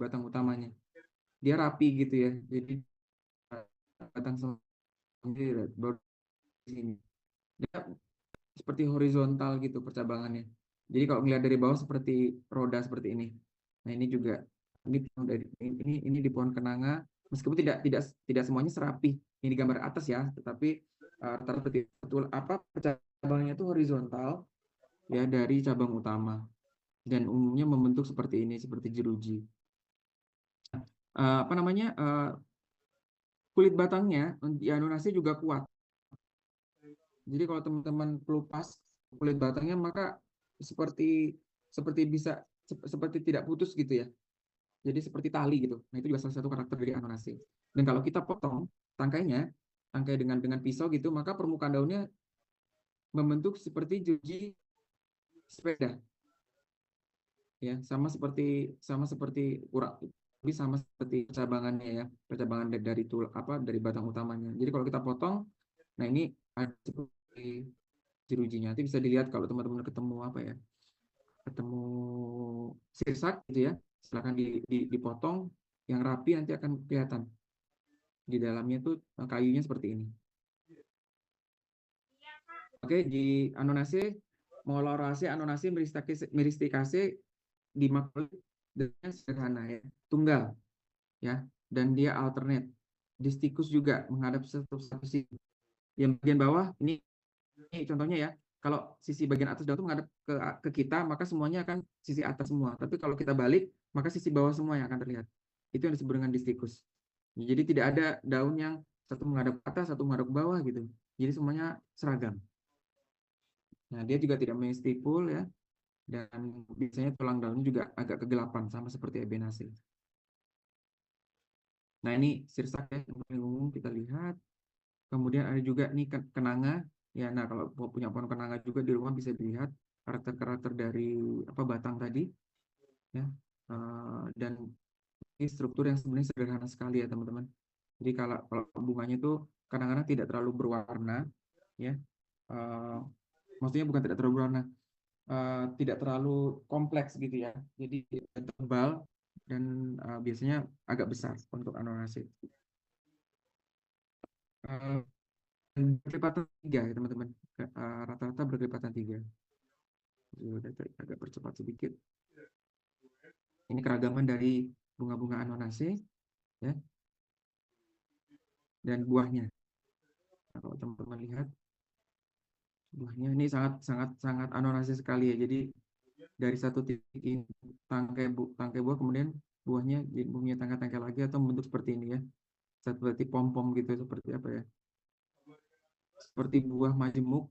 batang utamanya. Dia rapi gitu ya. Jadi batang sendiri baru di sini. Dia seperti horizontal gitu percabangannya. Jadi kalau melihat dari bawah seperti roda seperti ini. Nah, ini juga ini di pohon kenanga, meskipun tidak semuanya serapi ini gambar atas ya, tetapi rata-rata betul apa percabangannya itu horizontal ya dari cabang utama dan umumnya membentuk seperti ini, seperti jeruji. Apa namanya? Kulit batangnya di anunasi juga kuat. Jadi kalau teman-teman pelupas kulit batangnya maka seperti seperti bisa seperti tidak putus gitu ya. Jadi seperti tali gitu. Nah, itu juga salah satu karakter dari anunasi. Dan kalau kita potong tangkainya, tangkai dengan pisau gitu, maka permukaan daunnya membentuk seperti jeruji sepeda. Ya, sama seperti sama seperti percabangannya ya, percabangan dari dari batang utamanya. Jadi kalau kita potong, nah ini ada seperti jerujinya. Nanti bisa dilihat kalau teman-teman ketemu apa ya, ketemu sirsak gitu ya, silakan dipotong yang rapi, nanti akan kelihatan di dalamnya tuh kayunya seperti ini. Oke, di Anonase, Molorase, Anonase, Myristicase dimaknai dengan sederhana ya, tunggal ya, dan dia alternate. Disticus juga menghadap satu sisi. Yang bagian bawah ini contohnya ya, kalau sisi bagian atas daun itu menghadap ke kita, maka semuanya akan sisi atas semua. Tapi kalau kita balik, maka sisi bawah semua yang akan terlihat. Itu yang disebut dengan disticus. Jadi tidak ada daun yang satu menghadap ke atas, satu menghadap ke bawah gitu. Jadi semuanya seragam. Nah, dia juga tidak memiliki stipul ya, dan biasanya tulang daunnya juga agak kegelapan sama seperti ebenase. Nah, ini sirsak ya, yang umum kita lihat. Kemudian ada juga nih kenanga ya. Nah, kalau punya pohon kenanga juga di rumah bisa dilihat karakter-karakter dari apa batang tadi ya. Dan ini struktur yang sebenarnya sederhana sekali ya teman-teman. Jadi kalau bunganya itu kadang-kadang tidak terlalu berwarna ya. Uh, Maksudnya bukan tidak terlalu berwarna, tidak terlalu kompleks gitu ya. Jadi tebal dan biasanya agak besar untuk anonase. Uh, Berkelipatan 3 ya teman-teman. Rata-rata berkelipatan 3. Agak percepat sedikit. Ini keragaman dari bunga-bunga anonase ya, dan buahnya. Nah, kalau teman-teman lihat buahnya ini sangat sangat sangat anonase sekali ya. Jadi dari satu titik ini tangkai buah, kemudian buahnya jadi punya tangkai-tangkai lagi atau membentuk seperti ini ya. Seperti pom-pom gitu, seperti apa ya? Seperti buah majemuk.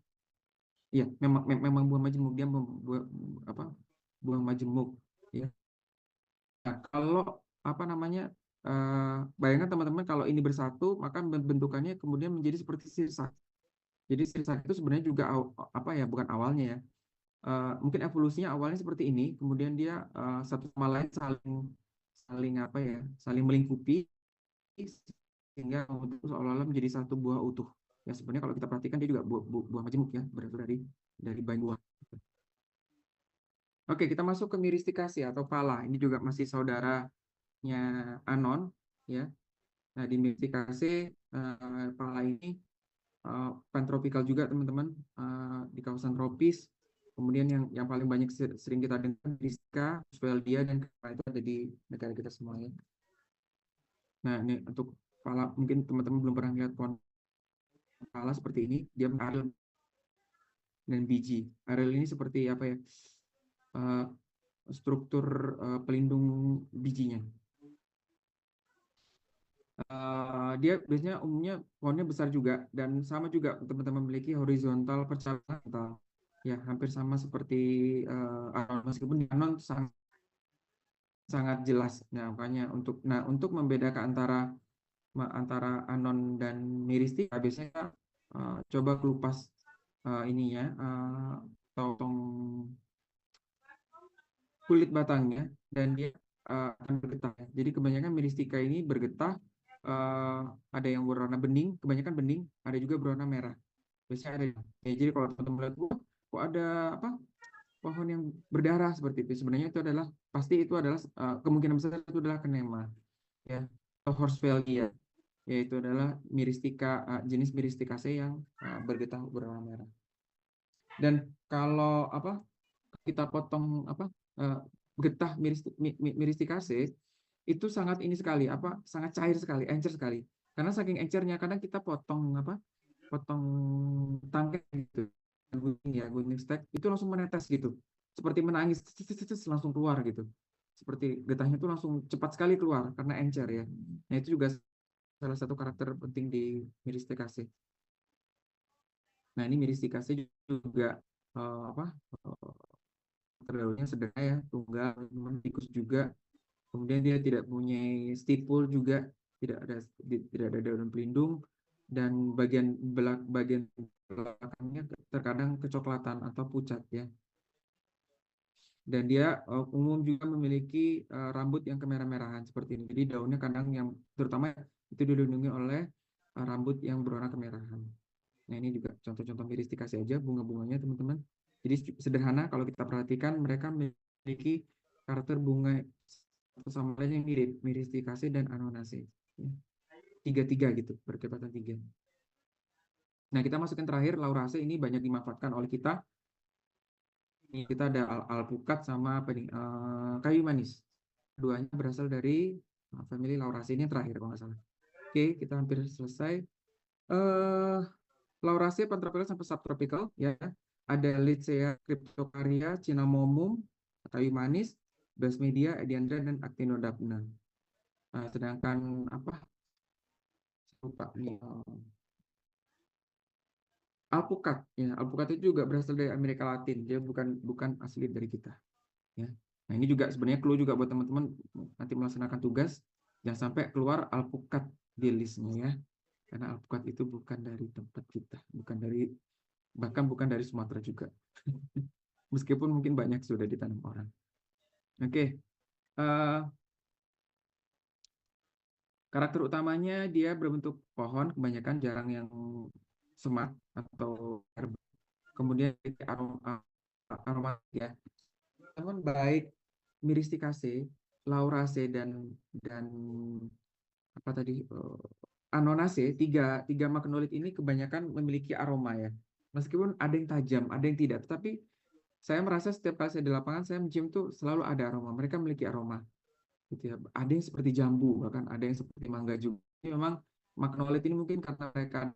Iya, memang buah majemuk, dia buah apa? Buah majemuk ya. Nah, kalau apa namanya? Bayangkan teman-teman kalau ini bersatu, maka bentukannya kemudian menjadi seperti sirsak. Jadi sirsak itu sebenarnya juga apa ya? Bukan awalnya ya. Mungkin evolusinya awalnya seperti ini, kemudian dia satu sama lain saling saling apa ya? Saling melingkupi sehingga seolah-olah menjadi satu buah utuh. Ya sebenarnya kalau kita perhatikan dia juga buah majemuk ya, berasal dari bahan buah. Oke, kita masuk ke miristikasi atau pala. Ini juga masih saudaranya anon ya. Nah, di miristikasi pala ini pantropikal juga teman-teman, di kawasan tropis. Kemudian yang paling banyak sering kita dengar Mistika, Sweldia, dan itu ada di negara kita semuanya. Nah, ini untuk pala, mungkin teman-teman belum pernah lihat pohon pala seperti ini. Dia aril dan biji. Aril ini seperti apa ya? Uh, Struktur pelindung bijinya. Dia biasanya umumnya pohonnya besar juga dan sama juga teman-teman memiliki horizontal percabangan ya, hampir sama seperti anon, meskipun di anon sangat sangat jelas. Nah, makanya untuk membedakan antara anon dan miristik biasanya coba kelupas ininya, potong kulit batangnya, dan dia akan bergetah. Jadi kebanyakan miristika ini bergetah, ada yang berwarna bening, kebanyakan bening, ada juga berwarna merah. Biasanya ada. Ya, jadi kalau teman-teman lihat, kok ada apa? pohon yang berdarah seperti itu. Sebenarnya itu adalah pasti itu adalah kemungkinan besar itu adalah kenema, ya, atau Horsevallea, yaitu adalah Myristica, jenis Myristicaceae yang bergetah berwarna merah. Dan kalau kita potong getah Myristicaceae itu sangat ini sekali, sangat cair sekali, encer sekali. Karena saking encernya kadang kita potong tangkai gitu, gunting stek itu langsung menetes gitu, seperti menangis, langsung keluar gitu, seperti getahnya itu langsung cepat sekali keluar karena encer ya. Nah itu juga salah satu karakter penting di Myristicaceae. Nah ini Myristicaceae juga terdaunnya sederhana ya, tunggal, tikus juga. Kemudian dia tidak punya stipul juga, tidak ada daun pelindung, dan bagian belakangnya terkadang kecoklatan atau pucat ya. Dan dia umum juga memiliki rambut yang kemerah-merahan seperti ini. Jadi daunnya kadang yang terutama itu dilindungi oleh rambut yang berwarna kemerahan. Nah ini juga contoh-contoh Myristicaceae aja bunga-bunganya teman-teman. Jadi sederhana kalau kita perhatikan mereka memiliki karakter bunga sama lain yang mirip, Myristicaceae dan Anonaceae. Tiga-tiga gitu, berkepatan tiga. Nah kita masukin terakhir, Lauraceae ini banyak dimanfaatkan oleh kita. Ini kita ada alpukat sama kayu manis. Keduanya berasal dari family Lauraceae, ini yang terakhir kalau nggak salah. Oke, kita hampir selesai. Lauraceae pantropical sampai subtropical ya. Ada Lychea cryptocarya, Cinnamomum, kayu manis, Basmedia, Ediandra, dan Actinodapna. Nah, sedangkan lupa nih, alpukat ya, alpukat itu juga berasal dari Amerika Latin, dia bukan asli dari kita ya. Nah ini juga sebenarnya clue juga buat teman-teman nanti melaksanakan tugas, jangan sampai keluar alpukat di listnya ya, karena alpukat itu bukan dari tempat kita, bahkan bukan dari Sumatera juga. Meskipun mungkin banyak sudah ditanam orang. Oke. Karakter utamanya dia berbentuk pohon, kebanyakan jarang yang semak atau herba. Kemudian aroma ya. Namun baik Myristicaceae, Lauraceae, dan Anonaceae, tiga magnolit ini kebanyakan memiliki aroma ya. Meskipun ada yang tajam, ada yang tidak, tetapi saya merasa setiap kali saya di lapangan saya mencium tuh selalu ada aroma. Mereka memiliki aroma gitu ya. Ada yang seperti jambu, bahkan ada yang seperti mangga juga. Ini memang magnolit ini mungkin karena mereka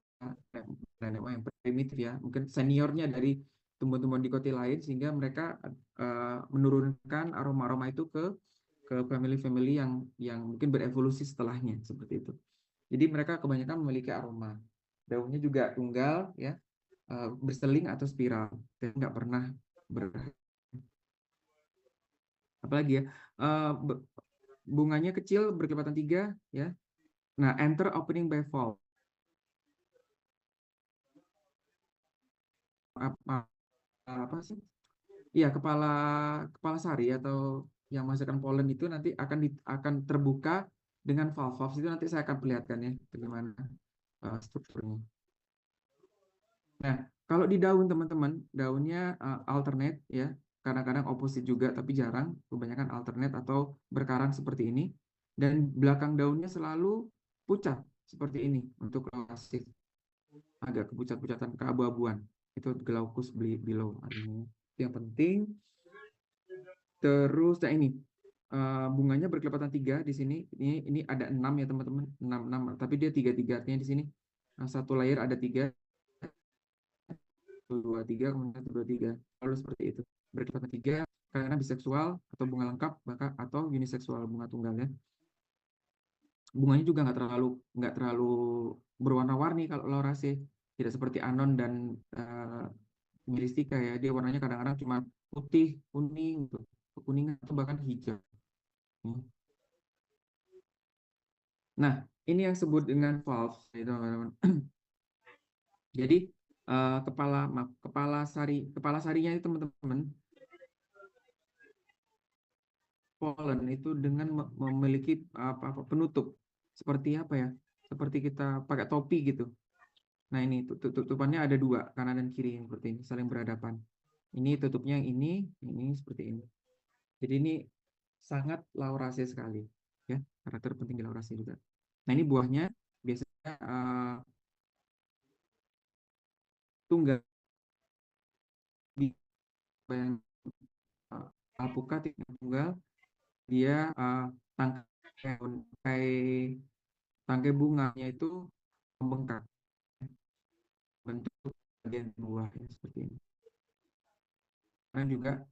nenek moyang primitif ya, mungkin seniornya dari tumbuhan-tumbuhan dikoti lain, sehingga mereka menurunkan aroma-aroma itu ke family-family yang mungkin berevolusi setelahnya seperti itu. Jadi mereka kebanyakan memiliki aroma. Daunnya juga tunggal ya, berseling atau spiral, dan nggak pernah apalagi ya, bunganya kecil berkepatan tiga ya. Nah, enter opening by fall. Apa sih? Iya, kepala sari atau yang menghasilkan polen itu nanti akan terbuka dengan valve. Itu nanti saya akan perlihatkan ya bagaimana strukturnya. Nah, kalau di daun teman-teman, daunnya alternate ya. Kadang-kadang opposite juga, tapi jarang. Kebanyakan alternate atau berkarang seperti ini. Dan belakang daunnya selalu pucat seperti ini untuk klasik. Agak kepucat-pucatan keabu-abuan. Itu glaucus below artinya. Yang penting. Terus nah ini bunganya berkelepatan tiga di sini. Ini ada 6 ya teman-teman, 6, tapi dia tiga artinya di sini. Satu layer ada 3, 2, 3, kemudian 2, 3. Lalu seperti itu. Berkelepatan 3 karena biseksual atau bunga lengkap, atau uniseksual bunga tunggal ya. Bunganya juga nggak terlalu berwarna-warni kalau Lauraceae, tidak seperti Anon dan Myristica ya. Dia warnanya kadang-kadang cuma putih, kuning, gitu. Kuningan atau bahkan hijau. Nah, ini yang disebut dengan valve, teman-teman. Jadi kepala sarinya itu teman-teman, pollen itu dengan memiliki penutup seperti apa ya? Seperti kita pakai topi gitu. Nah ini tutupannya ada 2, kanan dan kiri seperti ini, saling berhadapan. Ini tutupnya yang ini seperti ini. Jadi ini sangat laurasi sekali, ya, karakter penting di laurasi juga. Nah ini buahnya biasanya tunggal di yang alpukat yang tunggal, dia tangkai tangkai bunganya itu membengkak, bentuk bagian buah ya, seperti ini. Dan juga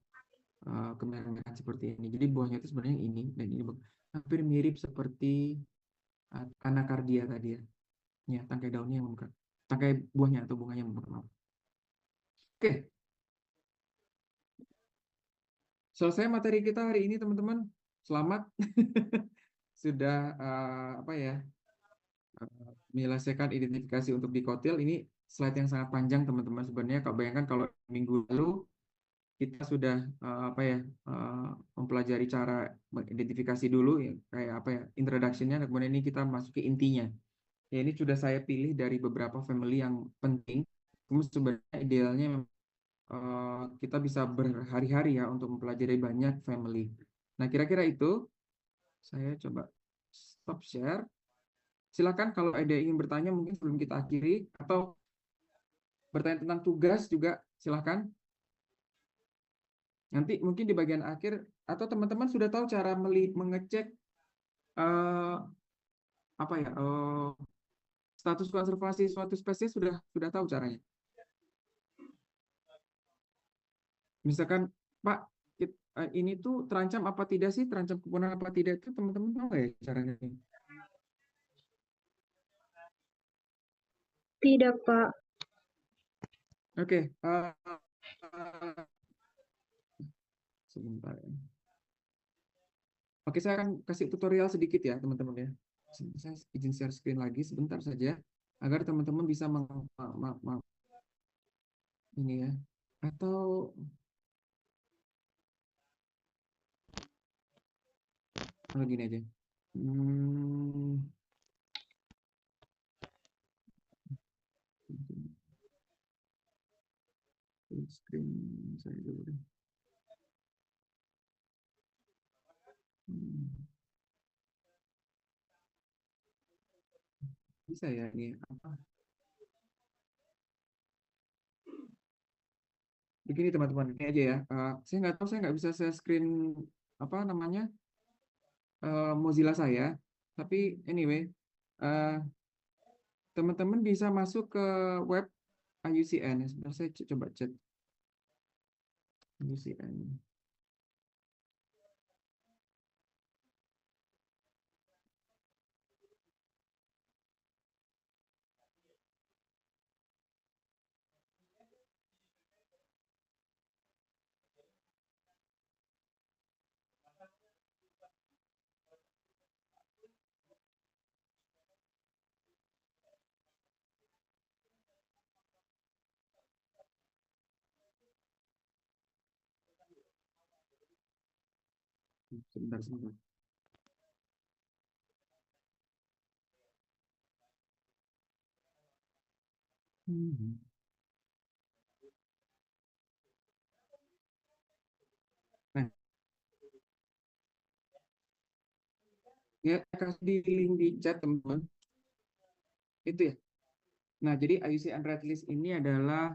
kemerah-merahan seperti ini. Jadi buahnya itu sebenarnya ini dan ini hampir mirip seperti anacardia tadi ya. Ya, tangkai daunnya yang membengkak. Tangkai buahnya atau bunganya yang membengkak. Oke, selesai materi kita hari ini teman-teman. Selamat sudah apa ya? Menyelesaikan identifikasi untuk dikotil. Ini slide yang sangat panjang teman-teman sebenarnya. Kalau bayangkan kalau minggu lalu kita sudah apa ya mempelajari cara mengidentifikasi dulu ya, kayak apa ya introduction-nya, kemudian ini kita masuk ke intinya. Ya ini sudah saya pilih dari beberapa family yang penting. Kemudian sebenarnya idealnya kita bisa berhari-hari ya untuk mempelajari banyak family. Nah kira-kira itu saya coba stop share. Silakan kalau ada yang ingin bertanya mungkin sebelum kita akhiri atau bertanya tentang tugas juga silakan. Nanti mungkin di bagian akhir atau teman-teman sudah tahu cara mengecek eh, apa ya status konservasi suatu spesies sudah tahu caranya. Misalkan Pak ini tuh terancam apa tidak sih, terancam kepunahan apa tidak itu teman-teman tahu nggak ya caranya? Tidak, Pak. Oke, sebentar ya. Oke, saya akan kasih tutorial sedikit ya teman-teman ya. Saya izin share screen lagi sebentar saja agar teman-teman bisa ini ya. Atau gini aja. Screen saya dulu deh. Bisa ya ini apa? Begini teman-teman, ini aja ya. Saya nggak tahu, saya nggak bisa share screen apa namanya Mozilla saya. Tapi anyway, teman-teman bisa masuk ke web IUCN. Sebentar saya coba cek IUCN. Sebentar. Nah, ya kasih di link di chat teman-teman. Itu ya. Nah, jadi IUCN Red List ini adalah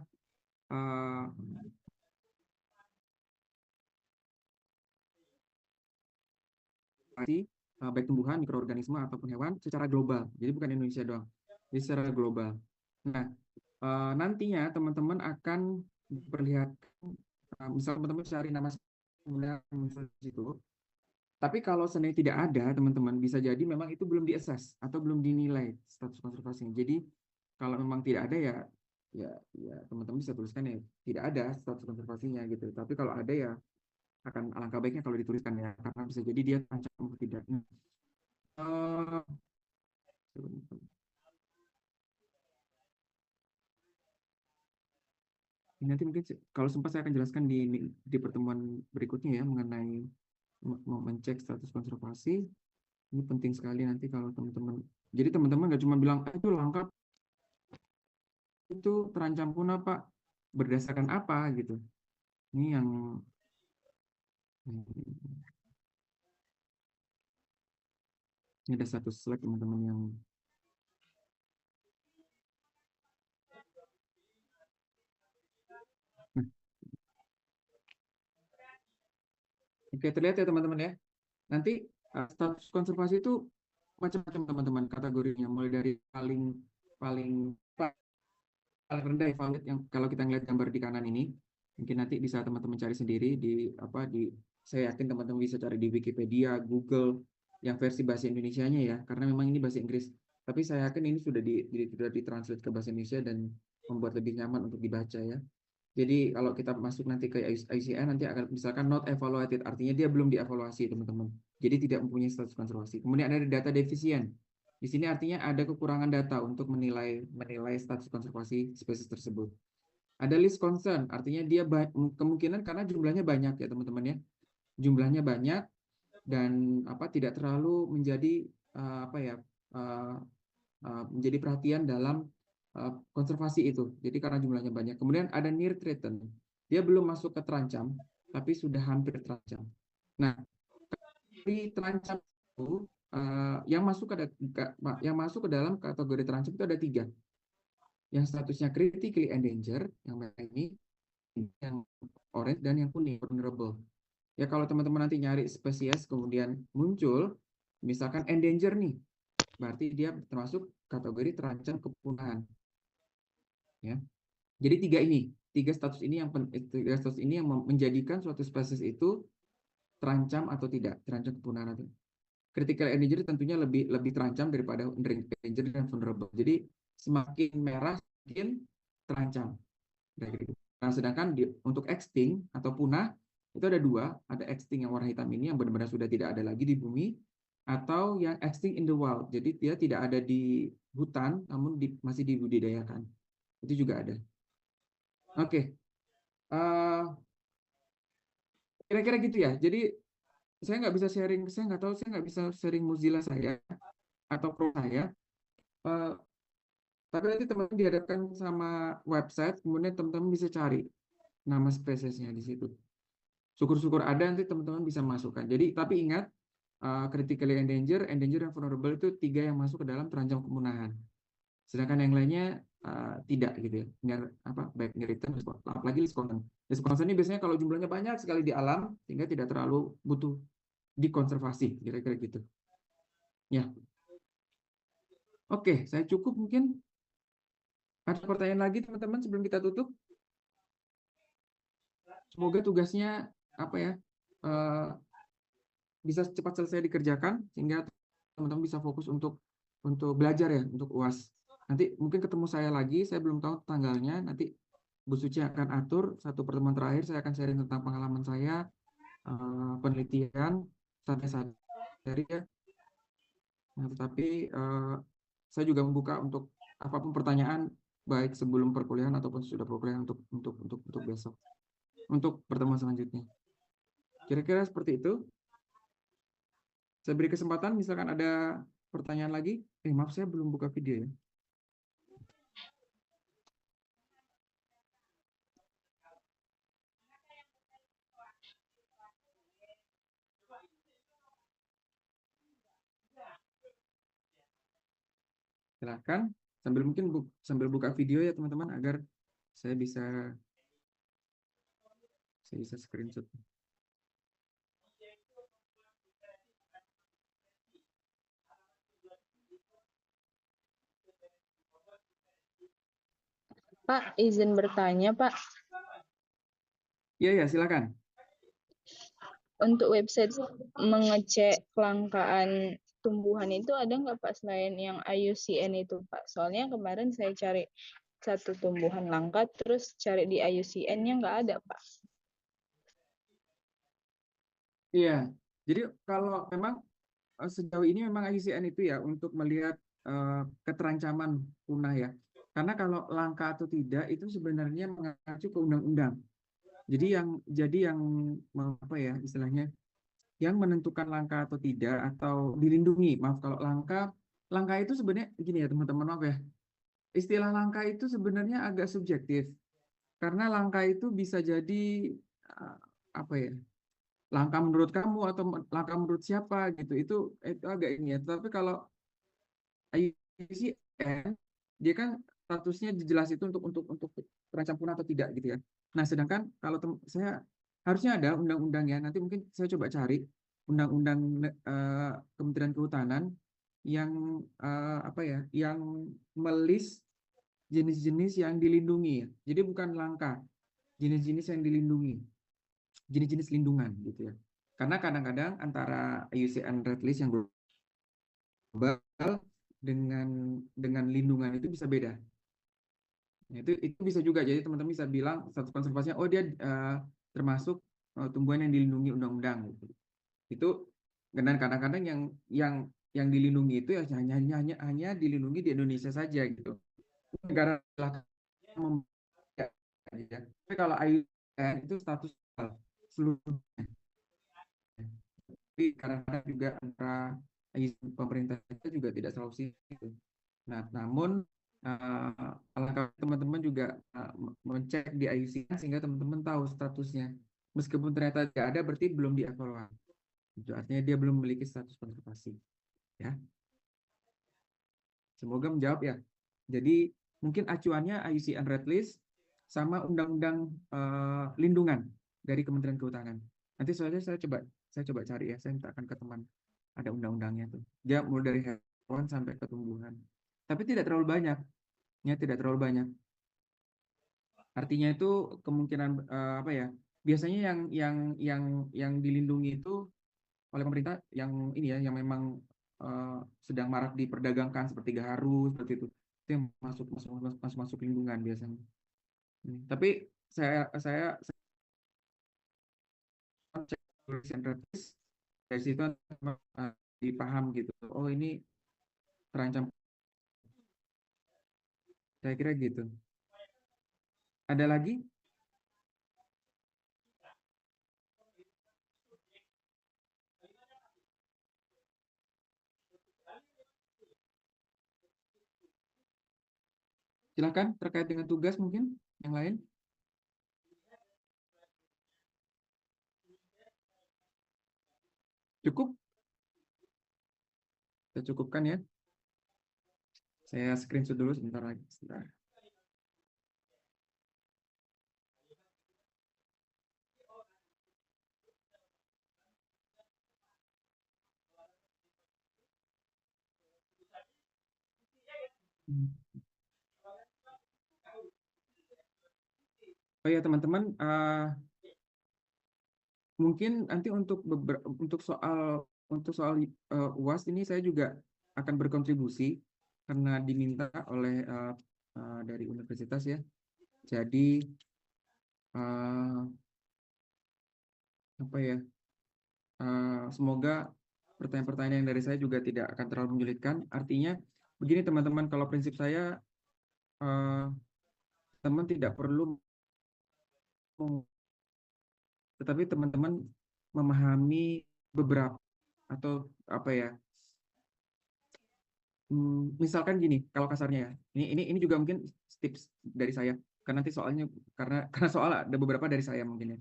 baik tumbuhan, mikroorganisme ataupun hewan secara global. Jadi bukan Indonesia doang. Jadi secara global. Nah, nantinya teman-teman akan diperlihatkan misal teman-teman cari nama muncul di situ. Tapi kalau seandainya tidak ada, teman-teman bisa jadi memang itu belum diakses atau belum dinilai status konservasinya. Jadi kalau memang tidak ada ya ya teman-teman bisa tuliskan ya tidak ada status konservasinya gitu. Tapi kalau ada ya akan alangkah baiknya kalau dituliskan ya karena bisa jadi dia terancam atau tidak. Uh, nanti mungkin kalau sempat saya akan jelaskan di pertemuan berikutnya ya mengenai mencek status konservasi. Ini penting sekali nanti kalau teman-teman. Jadi teman-teman nggak cuma bilang itu lengkap, itu terancam punah Pak, berdasarkan apa gitu. Ini yang ini ada satu slide teman-teman yang nah, oke, terlihat ya teman-teman ya. Nanti status konservasi itu macam-macam teman-teman kategorinya, mulai dari paling paling paling rendah valid yang kalau kita ngeliat gambar di kanan ini, mungkin nanti bisa teman-teman cari sendiri di apa di saya yakin teman-teman bisa cari di Wikipedia, Google yang versi bahasa Indonesianya ya, karena memang ini bahasa Inggris. Tapi saya yakin ini sudah ditranslate ke bahasa Indonesia dan membuat lebih nyaman untuk dibaca ya. Jadi kalau kita masuk nanti ke IUCN nanti akan misalkan not evaluated, artinya dia belum dievaluasi teman-teman. Jadi tidak mempunyai status konservasi. Kemudian ada data deficient. Di sini artinya ada kekurangan data untuk menilai status konservasi spesies tersebut. Ada list concern, artinya dia kemungkinan karena jumlahnya banyak ya teman-teman ya. Jumlahnya banyak dan tidak terlalu menjadi menjadi perhatian dalam konservasi itu. Jadi karena jumlahnya banyak. Kemudian ada near threatened. Dia belum masuk ke terancam, tapi sudah hampir terancam. Nah, di terancam itu yang masuk ke dalam kategori terancam itu ada 3. Yang statusnya critically endangered, yang merah ini, yang orange, dan yang kuning, vulnerable. Ya kalau teman-teman nanti nyari spesies kemudian muncul, misalkan endanger nih, berarti dia termasuk kategori terancam kepunahan. Ya. Jadi tiga status ini yang menjadikan suatu spesies itu terancam atau tidak, terancam kepunahan atau critical endangered tentunya lebih terancam daripada endangered dan vulnerable. Jadi semakin merah semakin terancam. Nah, sedangkan untuk extinct atau punah itu ada 2, ada extinct yang warna hitam ini yang benar-benar sudah tidak ada lagi di bumi, atau yang extinct in the wild. Jadi dia tidak ada di hutan namun masih dibudidayakan. Itu juga ada. Oke. Kira-kira gitu ya. Jadi saya nggak bisa sharing, saya nggak bisa sharing Mozilla saya atau Chrome saya. Tapi nanti teman-teman dihadapkan sama website, kemudian teman-teman bisa cari nama spesiesnya di situ. Syukur-syukur ada, nanti teman-teman bisa masukkan. Jadi tapi ingat, critically endangered, dan vulnerable itu 3 yang masuk ke dalam terancam kepunahan. Sedangkan yang lainnya tidak gitu ya. Baik written, apalagi list concern. List concern ini biasanya kalau jumlahnya banyak sekali di alam, sehingga tidak terlalu butuh dikonservasi, kira-kira gitu. Ya. Oke, saya cukup mungkin. Ada pertanyaan lagi teman-teman sebelum kita tutup? Semoga tugasnya bisa cepat selesai dikerjakan sehingga teman-teman bisa fokus untuk belajar ya, untuk UAS. Nanti mungkin ketemu saya lagi, saya belum tahu tanggalnya. Nanti Bu Suci akan atur satu pertemuan terakhir, saya akan sharing tentang pengalaman saya, penelitian, santai-santai ya. Nah, tetapi saya juga membuka untuk apapun pertanyaan, baik sebelum perkuliahan ataupun sudah perkuliahan untuk besok, untuk pertemuan selanjutnya. Kira-kira seperti itu. Saya beri kesempatan, misalkan ada pertanyaan lagi. Maaf, saya belum buka video ya. Silakan sambil buka video ya teman-teman agar saya bisa screenshot. Pak, izin bertanya, Pak. Iya, silakan. Untuk website mengecek kelangkaan tumbuhan itu ada nggak Pak selain yang IUCN itu Pak? Soalnya kemarin saya cari satu tumbuhan langka, terus cari di IUCN-nya nggak ada Pak. Iya, jadi kalau memang sejauh ini memang IUCN itu ya untuk melihat keterancaman punah ya. Karena kalau langka atau tidak itu sebenarnya mengacu ke undang-undang. Jadi yang istilahnya yang menentukan langka atau tidak atau dilindungi. Maaf kalau langka itu sebenarnya gini ya teman-teman, maaf ya. Istilah langka itu sebenarnya agak subjektif. Karena langka itu bisa jadi apa ya, langka menurut kamu atau langka menurut siapa gitu, itu agak ini ya. Tapi kalau IUCN dia kan statusnya jelas itu untuk terancam punah atau tidak gitu ya. Nah sedangkan kalau saya harusnya ada undang-undangnya, nanti mungkin saya coba cari undang-undang Kementerian Kehutanan yang apa ya, yang melis jenis-jenis yang dilindungi ya. Jadi bukan langka, jenis-jenis yang dilindungi, jenis-jenis lindungan gitu ya. Karena kadang-kadang antara IUCN Red List yang global dengan lindungan itu bisa beda. Nah, itu bisa juga, jadi teman-teman bisa bilang status konservasinya, oh dia termasuk tumbuhan yang dilindungi undang-undang gitu. Itu, dan kadang-kadang yang dilindungi itu ya hanya dilindungi di Indonesia saja gitu. Negara ya. Tapi kalau IUCN itu status seluruh. Tapi kadang-kadang juga antara pemerintah itu juga tidak selalu situ. Nah, namun alangkah teman-teman juga mengecek di IUCN sehingga teman-teman tahu statusnya. Meskipun ternyata tidak ada, berarti belum dievaluasi. Itu artinya dia belum memiliki status konservasi. Ya, semoga menjawab ya. Jadi mungkin acuannya IUCN Red List sama undang-undang lindungan dari Kementerian Kehutanan. Nanti soalnya saya coba cari ya, saya mintakan ke teman, ada undang-undangnya tuh. Dia mulai dari hewan sampai ke tumbuhan. Tapi tidak terlalu banyak, ya tidak terlalu banyak. Artinya itu kemungkinan apa ya? Biasanya yang dilindungi itu oleh pemerintah yang ini ya, yang memang sedang marak diperdagangkan seperti gaharu seperti itu yang masuk lindungan biasanya. Tapi saya cek dari situ dipaham gitu. Oh ini terancam. Saya kira gitu. Ada lagi? Silakan terkait dengan tugas mungkin yang lain. Cukup? Kita cukupkan ya. Saya screenshot dulu sebentar lagi. Sebentar. Oh ya teman-teman, mungkin nanti untuk soal UAS ini saya juga akan berkontribusi karena diminta oleh dari universitas ya. Jadi apa ya? Semoga pertanyaan-pertanyaan yang dari saya juga tidak akan terlalu menyulitkan. Artinya begini teman-teman, kalau prinsip saya teman tidak perlu, tetapi teman-teman memahami beberapa atau apa ya? Misalkan gini, kalau kasarnya ya, ini juga mungkin tips dari saya, karena nanti soalnya karena soal ada beberapa dari saya mungkin ya.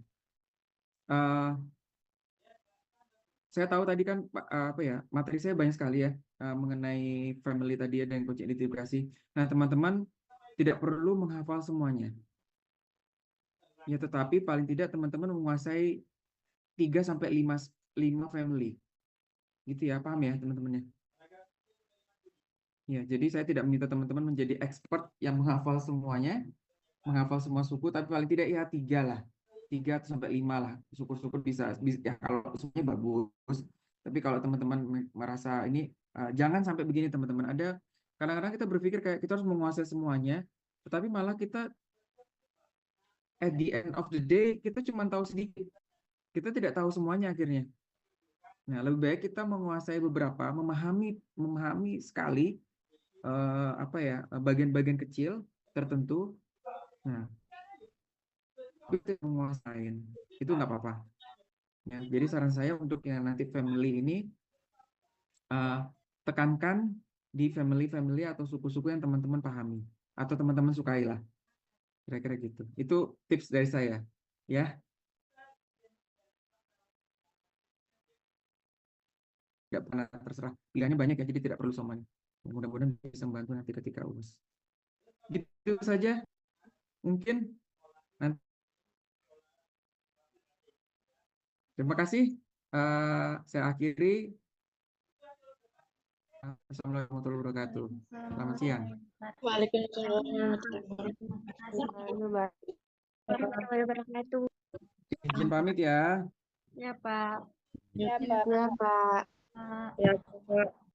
Saya tahu tadi kan apa ya, materi saya banyak sekali ya mengenai family tadi ya dan kunci identifikasi. Nah teman-teman tidak perlu menghafal semuanya. Ya tetapi paling tidak teman-teman menguasai 3 sampai 5 family. Gitu ya, paham ya teman-temannya? Ya, jadi saya tidak meminta teman-teman menjadi expert yang menghafal semuanya, menghafal semua suku, tapi paling tidak ya 3 lah. 3 sampai 5 lah. Syukur-syukur bisa ya kalau semuanya bagus. Tapi kalau teman-teman merasa ini jangan sampai begini teman-teman. Ada kadang-kadang kita berpikir kayak kita harus menguasai semuanya, tetapi malah kita at the end of the day kita cuma tahu sedikit. Kita tidak tahu semuanya akhirnya. Nah, lebih baik kita menguasai beberapa, memahami sekali apa ya, bagian-bagian kecil tertentu. Nah, itu menguasain itu nggak apa-apa. Ya, jadi saran saya untuk yang nanti family ini tekankan di family atau suku-suku yang teman-teman pahami atau teman-teman sukai lah, kira-kira gitu. Itu tips dari saya, ya. tidak pernah terserah. Pilihannya banyak ya, jadi tidak perlu soman. Mudah-mudahan bisa membantu nanti ketika UAS. Gitu saja mungkin. Nanti. Terima kasih. Saya akhiri. Assalamualaikum warahmatullahi wabarakatuh. Selamat siang. Waalaikumsalam warahmatullahi wabarakatuh. Izin pamit ya. Ya, Pak. Ya, Pak. Ya, Pak. Ya, Pak.